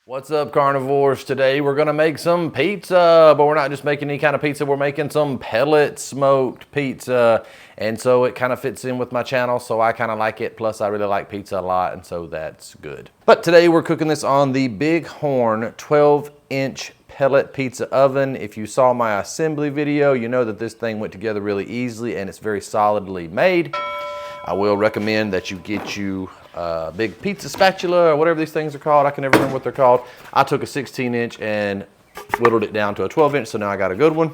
What's up, carnivores? Today we're gonna make some pizza, but we're not just making any kind of pizza, we're making some pellet smoked pizza. And so it kind of fits in with my channel, so I kind of like it. Plus I really like pizza a lot, and so that's good. But today we're cooking this on the Big Horn 12-inch pellet pizza oven. If you saw my assembly video, you know that this thing went together really easily and it's very solidly made. I will recommend that you get you a big pizza spatula or whatever these things are called. I can never remember what they're called. I took a 16-inch and whittled it down to a 12-inch, so now I got a good one.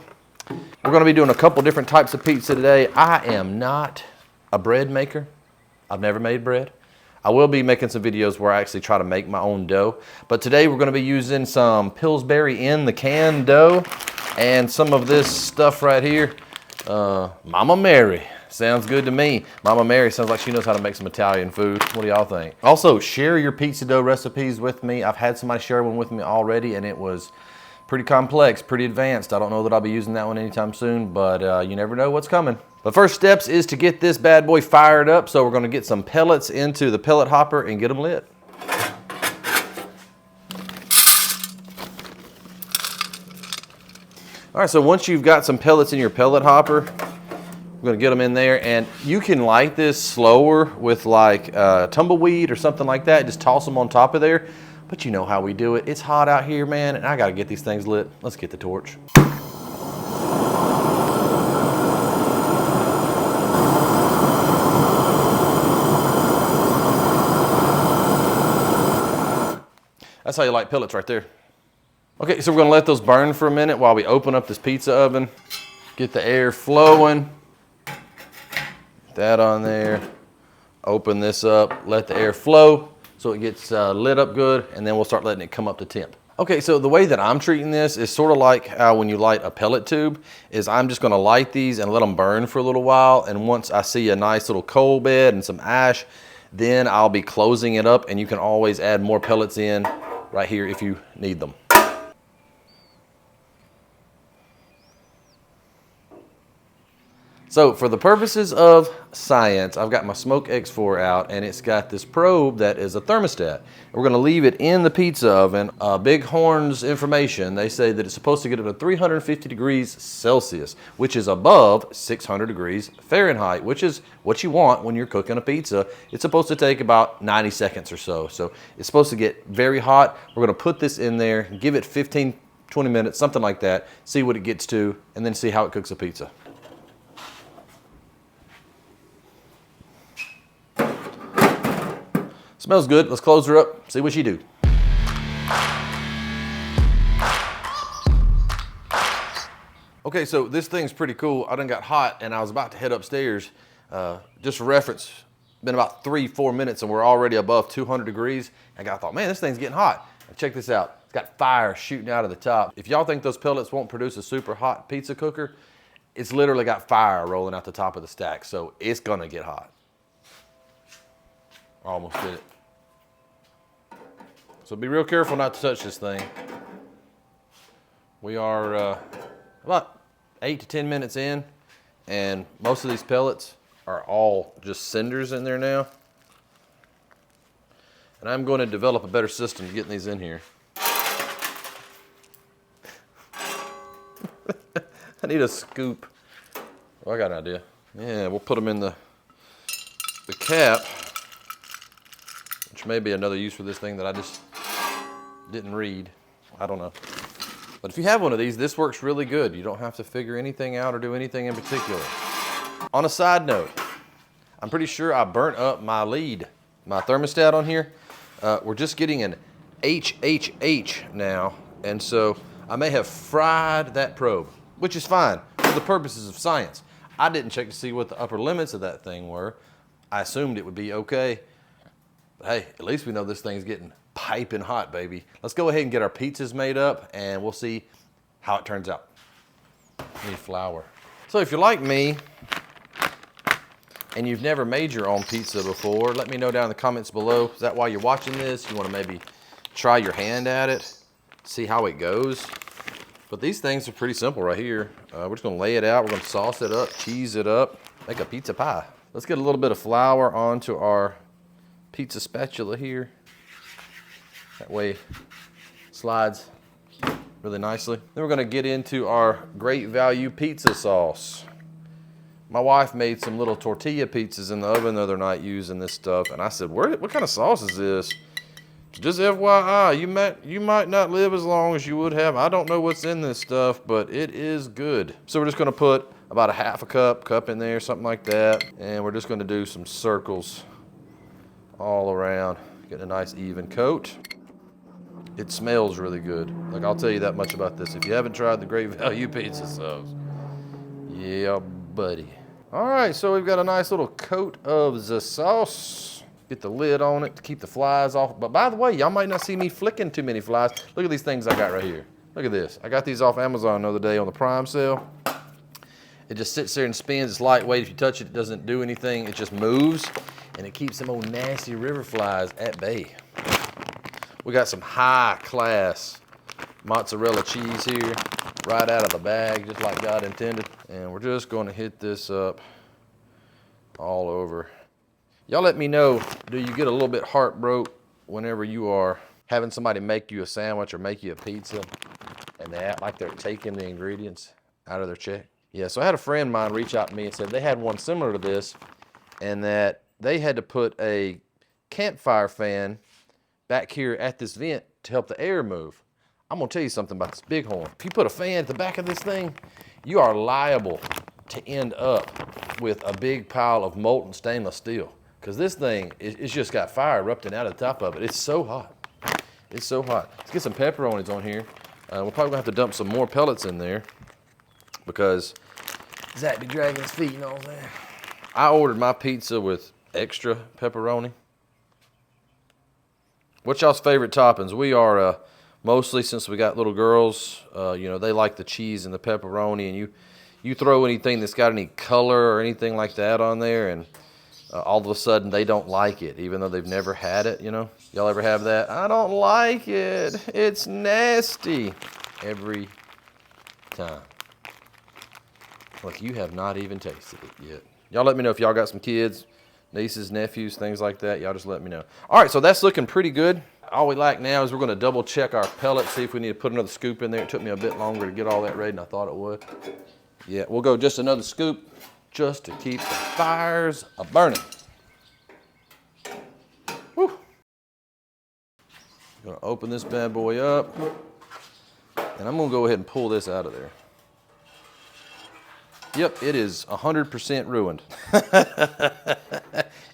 We're gonna be doing a couple different types of pizza today. I am not a bread maker. I've never made bread. I will be making some videos where I actually try to make my own dough. But today we're gonna be using some Pillsbury in the can dough and some of this stuff right here. Mama Mary. Sounds good to me. Mama Mary sounds like she knows how to make some Italian food. What do y'all think? Also, share your pizza dough recipes with me. I've had somebody share one with me already and it was pretty complex, pretty advanced. I don't know that I'll be using that one anytime soon, but you never know what's coming. The first steps is to get this bad boy fired up. So we're gonna get some pellets into the pellet hopper and get them lit. All right, so once you've got some pellets in your pellet hopper, we're gonna get them in there, and you can light this slower with like tumbleweed or something like that. Just toss them on top of there. But you know how we do it. It's hot out here, man, and I gotta get these things lit. Let's get the torch. That's how you light pellets right there. Okay, so we're gonna let those burn for a minute while we open up this pizza oven. Get the air flowing. That on there. Open this up, let the air flow so it gets lit up good, and then we'll start letting it come up to temp. Okay, so the way that I'm treating this is sort of like how when you light a pellet tube, is I'm just gonna light these and let them burn for a little while, and once I see a nice little coal bed and some ash, then I'll be closing it up, and you can always add more pellets in right here if you need them. So for the purposes of science, I've got my Smoke X4 out, and it's got this probe that is a thermostat. We're gonna leave it in the pizza oven. Big Horn's information, they say that it's supposed to get up to 350 degrees Celsius, which is above 600 degrees Fahrenheit, which is what you want when you're cooking a pizza. It's supposed to take about 90 seconds or so. So it's supposed to get very hot. We're gonna put this in there, give it 15, 20 minutes, something like that, see what it gets to, and then see how it cooks a pizza. Smells good. Let's close her up, see what she do. Okay, so this thing's pretty cool. I done got hot and I was about to head upstairs. Just for reference, been about 3-4 minutes and we're already above 200 degrees. And I thought, man, this thing's getting hot. And check this out. It's got fire shooting out of the top. If y'all think those pellets won't produce a super hot pizza cooker, it's literally got fire rolling out the top of the stack. So it's gonna get hot. Almost did it. So be real careful not to touch this thing. We are about 8 to 10 minutes in, and most of these pellets are all just cinders in there now. And I'm going to develop a better system to getting these in here. I need a scoop. Oh, I got an idea. Yeah, we'll put them in the cap, which may be another use for this thing that I just didn't read. I don't know. But if you have one of these, this works really good. You don't have to figure anything out or do anything in particular. On a side note, I'm pretty sure I burnt up my lead, my thermostat on here. We're just getting an HHH now, and so I may have fried that probe, which is fine for the purposes of science. I didn't check to see what the upper limits of that thing were. I assumed it would be okay. But hey, at least we know this thing's getting piping hot, baby. Let's go ahead and get our pizzas made up and we'll see how it turns out. I need flour. So if you're like me and you've never made your own pizza before, let me know down in the comments below. Is that why you're watching this? You want to maybe try your hand at it, see how it goes? But these things are pretty simple right here. We're just gonna lay it out. We're gonna sauce it up, cheese it up, make a pizza pie. Let's get a little bit of flour onto our pizza spatula here. That way Slides really nicely. Then we're gonna get into our great value pizza sauce. My wife made some little tortilla pizzas in the oven the other night using this stuff, and I said, what kind of sauce is this? Just FYI, you might not live as long as you would have. I don't know what's in this stuff, but it is good. So we're just gonna put about a half a cup in there, something like that, and we're just gonna do some circles all around, get a nice even coat. It smells really good. Like, I'll tell you that much about this. If you haven't tried the Great Value pizza sauce, yeah, buddy. All right, so we've got a nice little coat of the sauce. Get the lid on it to keep the flies off. But by the way, y'all might not see me flicking too many flies. Look at these things I got right here. Look at this. I got these off Amazon the other day on the Prime sale. It just sits there and spins. It's lightweight. If you touch it, it doesn't do anything. It just moves, and it keeps them old nasty river flies at bay. We got some high-class mozzarella cheese here, right out of the bag, just like God intended. And we're just going to hit this up all over. Y'all let me know, do you get a little bit heartbroken whenever you are having somebody make you a sandwich or make you a pizza, and they act like they're taking the ingredients out of their check? Yeah, so I had a friend of mine reach out to me and said they had one similar to this, and that they had to put a campfire fan back here at this vent to help the air move. I'm gonna tell you something about this Bighorn. If you put a fan at the back of this thing, you are liable to end up with a big pile of molten stainless steel, because this thing, it's just got fire erupting out of the top of it. It's so hot. It's so hot. Let's get some pepperonis on here. We're probably gonna have to dump some more pellets in there because Zach be dragging his feet, you know what I'm saying? I ordered my pizza with extra pepperoni. What's y'all's favorite toppings? We are mostly, since we got little girls, you know, they like the cheese and the pepperoni, and you throw anything that's got any color or anything like that on there, and all of a sudden they don't like it, even though they've never had it, you know? Y'all ever have that? I don't like it. It's nasty. Every time. Like, you have not even tasted it yet. Y'all let me know if y'all got some kids, nieces, nephews, things like that. Y'all just let me know. All right, so that's looking pretty good. All we like now is we're gonna double check our pellets, see if we need to put another scoop in there. It took me a bit longer to get all that ready than I thought it would. Yeah, we'll go just another scoop just to keep the fires a-burning. Whew. Gonna open this bad boy up, and I'm gonna go ahead and pull this out of there. Yep, it is 100% ruined.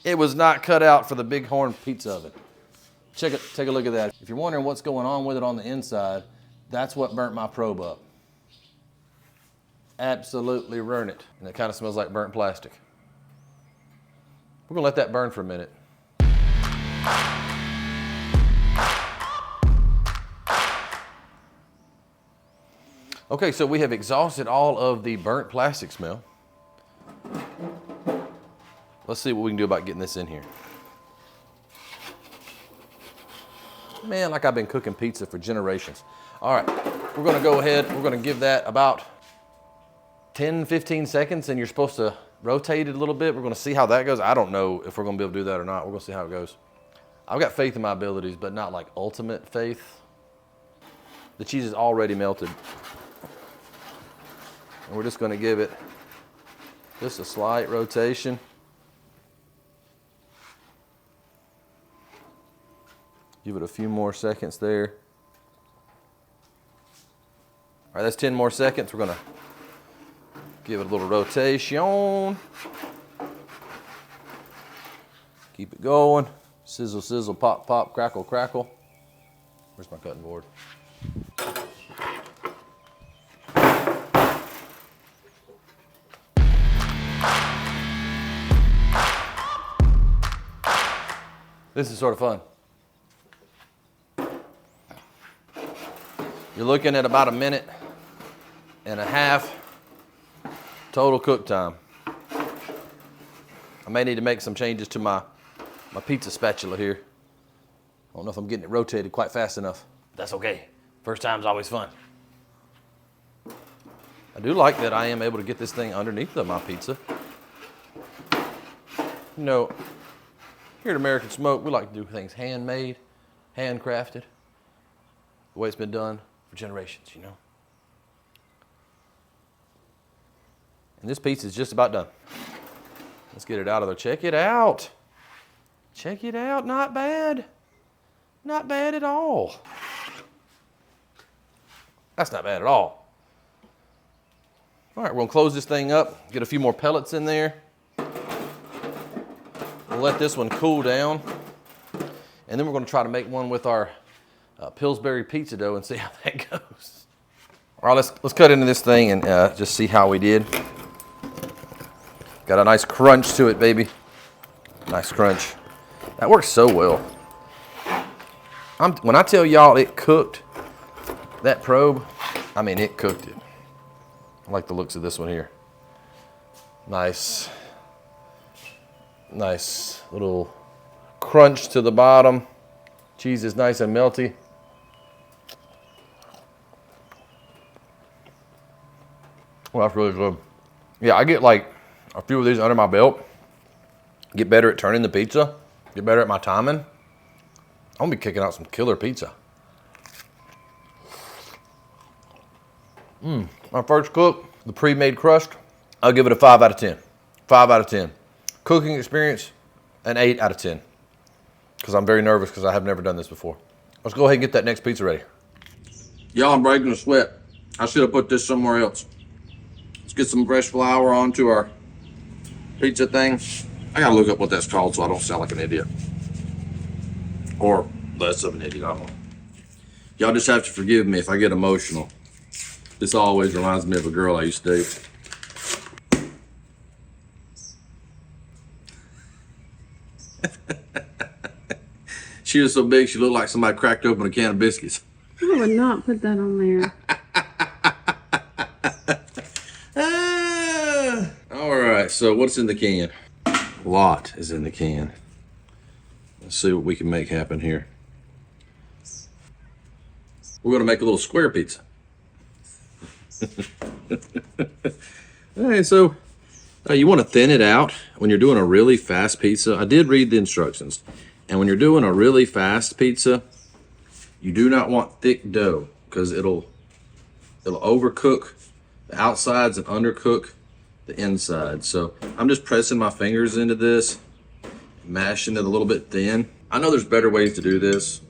It was not cut out for the Bighorn pizza oven. Take a look at that. If you're wondering what's going on with it on the inside, that's what burnt my probe up. Absolutely ruined it. And it kind of smells like burnt plastic. We're gonna let that burn for a minute. Okay, so we have exhausted all of the burnt plastic smell. Let's see what we can do about getting this in here. Man, like I've been cooking pizza for generations. All right, we're gonna go ahead, we're gonna give that about 10, 15 seconds, and you're supposed to rotate it a little bit. We're gonna see how that goes. I don't know if we're gonna be able to do that or not. We're gonna see how it goes. I've got faith in my abilities, but not like ultimate faith. The cheese is already melted. And we're just gonna give it just a slight rotation. Give it a few more seconds there. All right, that's 10 more seconds. We're gonna give it a little rotation. Keep it going. Sizzle, sizzle, pop, pop, crackle, crackle. Where's my cutting board? This is sort of fun. You're looking at about 1.5 minutes total cook time. I may need to make some changes to my pizza spatula here. I don't know if I'm getting it rotated quite fast enough. That's okay. First time's always fun. I do like that I am able to get this thing underneath my pizza. You know, here at American Smoke, we like to do things handmade, handcrafted. the way it's been done for generations, you know. And this pizza is just about done. Let's get it out of there. Check it out. Check it out. Not bad. Not bad at all. That's not bad at all. All right, we're gonna close this thing up, get a few more pellets in there. We'll let this one cool down. And then we're gonna try to make one with our Pillsbury pizza dough and see how that goes. All right, let's cut into this thing and just see how we did. Got a nice crunch to it, baby. Nice crunch. That works so well. When I tell y'all it cooked, that probe, I mean it cooked it. I like the looks of this one here. Nice. Nice little crunch to the bottom. Cheese is nice and melty. Well, that's really good. Yeah, I get like a few of these under my belt. Get better at turning the pizza. Get better at my timing. I'm gonna be kicking out some killer pizza. My first cook, the pre-made crust, I'll give it a 5 out of 10. 5 out of 10. Cooking experience, an 8 out of 10. Because I'm very nervous because I have never done this before. Let's go ahead and get that next pizza ready. Y'all, I'm breaking a sweat. I should have put this somewhere else. Let's get some fresh flour onto our pizza thing. I gotta look up what that's called so I don't sound like an idiot. Or less of an idiot, I don't know. Y'all just have to forgive me if I get emotional. This always reminds me of a girl I used to date. She was so big she looked like somebody cracked open a can of biscuits. I would not put that on there. All right, so what's in the can? A lot is in the can. Let's see what we can make happen here. We're gonna make a little square pizza. All right, so you want to thin it out when you're doing a really fast pizza. I did read the instructions. And when you're doing a really fast pizza, you do not want thick dough because it'll overcook the outsides and undercook the inside. So I'm just pressing my fingers into this, mashing it a little bit thin. I know there's better ways to do this,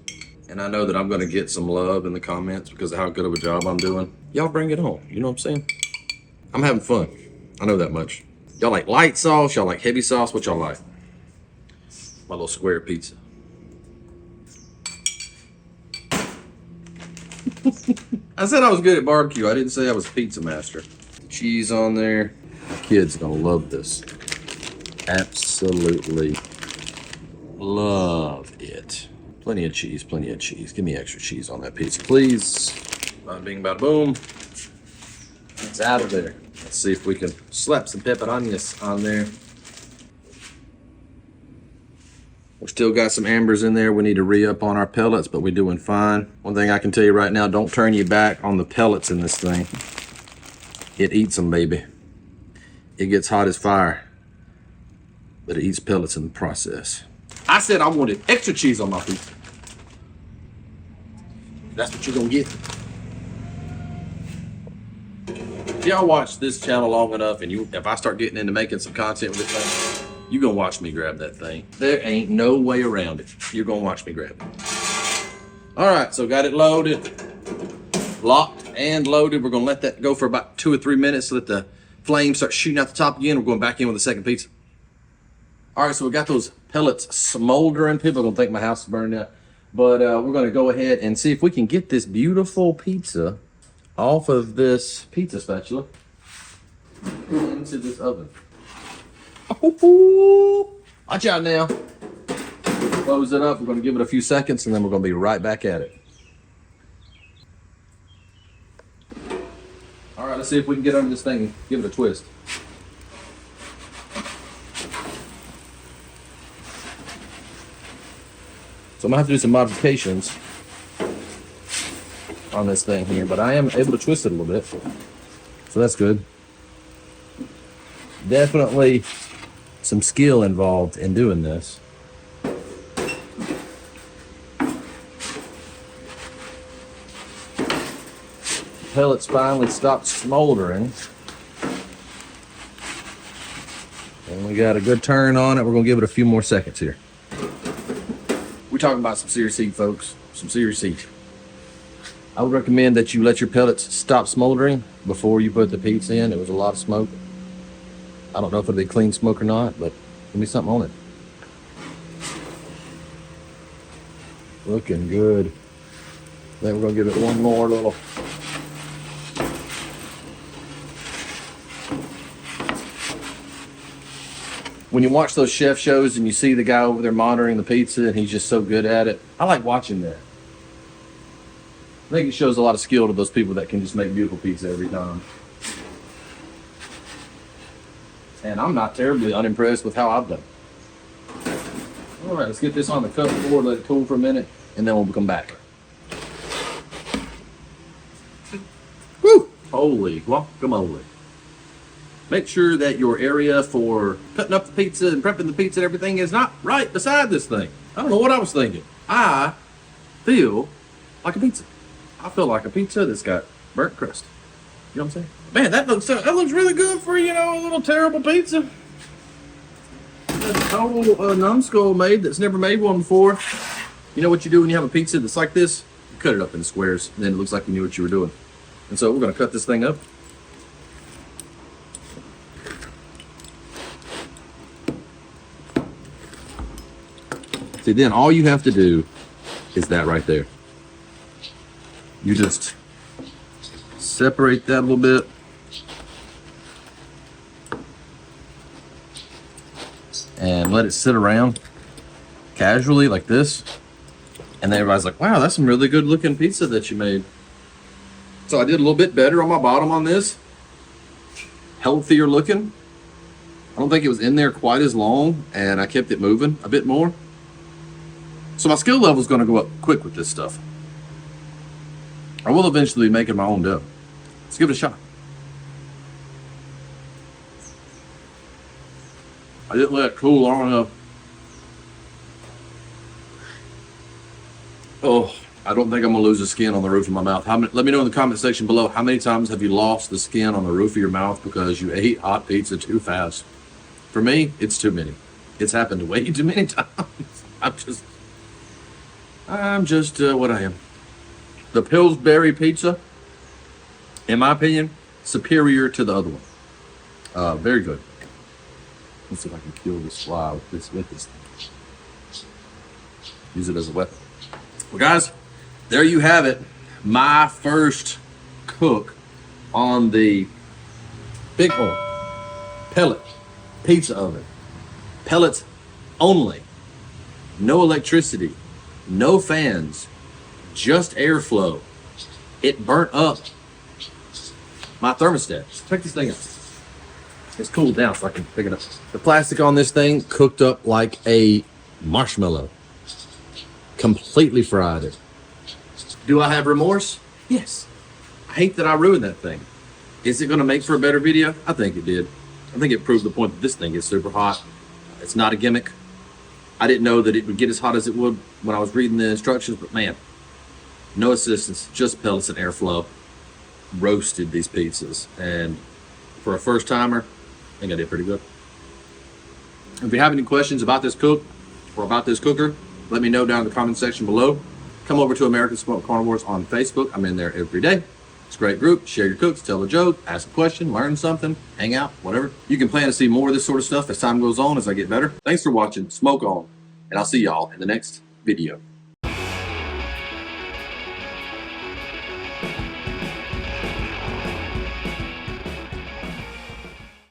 and I know that I'm gonna get some love in the comments because of how good of a job I'm doing. Y'all bring it on, you know what I'm saying? I'm having fun, I know that much. Y'all like light sauce, y'all like heavy sauce, what y'all like? My little square pizza. I said I was good at barbecue. I didn't say I was a pizza master. Cheese on there. My kids are gonna love this. Absolutely love it. Plenty of cheese, plenty of cheese. Give me extra cheese on that pizza, please. Bada bing, bada boom. It's out of there. Let's see if we can slap some pepperoni on there. We still got some ambers in there. We need to re-up on our pellets, but we're doing fine. One thing I can tell you right now, don't turn your back on the pellets in this thing. It eats them, baby. It gets hot as fire, but it eats pellets in the process. I said I wanted extra cheese on my pizza. That's what you're gonna get. If y'all watch this channel long enough, and if I start getting into making some content with this thing, you're gonna watch me grab that thing. There ain't no way around it. You're gonna watch me grab it. All right, so got it loaded, locked and loaded. We're gonna let that go for about 2 or 3 minutes so that the flames start shooting out the top again. We're going back in with the second pizza. All right, so we got those pellets smoldering. People are gonna think my house is burning out. But we're gonna go ahead and see if we can get this beautiful pizza off of this pizza spatula into this oven. Watch out now. Close it up. We're going to give it a few seconds and then we're going to be right back at it. All right, let's see if we can get under this thing and give it a twist. So I'm going to have to do some modifications on this thing here, but I am able to twist it a little bit. So that's good. Definitely some skill involved in doing this. pellets finally stopped smoldering. And we got a good turn on it. We're gonna give it a few more seconds here. We're talking about some serious heat, folks. Some serious heat. I would recommend that you let your pellets stop smoldering before you put the peats in. It was a lot of smoke. I don't know if it'll be clean smoke or not, but give me something on it. Looking good. Then we're gonna give it one more little. When you watch those chef shows and you see the guy over there monitoring the pizza and he's just so good at it, I like watching that. I think it shows a lot of skill to those people that can just make beautiful pizza every time. And I'm not terribly unimpressed with how I've done it. All right, let's get this on the cutting board, let it cool for a minute, and then we'll come back. Woo! Holy guacamole. Make sure that your area for cutting up the pizza and prepping the pizza and everything is not right beside this thing. I don't know what I was thinking. I feel like a pizza. I feel like a pizza that's got burnt crust. You know what I'm saying? Man, that looks really good for, you know, a little terrible pizza. That's a total numbskull made that's never made one before. You know what you do when you have a pizza that's like this? You cut it up in squares, and then it looks like you knew what you were doing. And so we're gonna cut this thing up. See, then all you have to do is that right there. You just separate that a little bit. And let it sit around casually like this. And then everybody's like, wow, that's some really good looking pizza that you made. So I did a little bit better on my bottom on this. Healthier looking. I don't think it was in there quite as long, and I kept it moving a bit more. So my skill level is going to go up quick with this stuff. I will eventually be making my own dough. Let's give it a shot. I didn't let it cool long enough. Oh, I don't think I'm gonna lose the skin on the roof of my mouth. Let me know in the comment section below, how many times have you lost the skin on the roof of your mouth because you ate hot pizza too fast? For me, it's too many. It's happened way too many times. I'm just what I am. The Pillsbury pizza, in my opinion, superior to the other one. Very good. Let's see if I can kill this fly with this thing. Use it as a weapon. Well, guys, there you have it. My first cook on the Bighorn pellet pizza oven. Pellets only. No electricity. No fans. Just airflow. It burnt up my thermostat. Check this thing out. It's cooled down so I can pick it up. The plastic on this thing cooked up like a marshmallow. Completely fried it. Do I have remorse? Yes. I hate that I ruined that thing. Is it going to make for a better video? I think it did. I think it proved the point that this thing is super hot. It's not a gimmick. I didn't know that it would get as hot as it would when I was reading the instructions, but man, no assistance, just pellets and airflow. Roasted these pizzas, and for a first timer, I think I did pretty good. If you have any questions about this cook or about this cooker, let me know down in the comment section below. Come over to American Smoked Carnivores on Facebook. I'm in there every day. It's a great group. Share your cooks, tell a joke, ask a question, learn something, hang out, whatever. You can plan to see more of this sort of stuff as time goes on, as I get better. Thanks for watching. Smoke on, and I'll see y'all in the next video.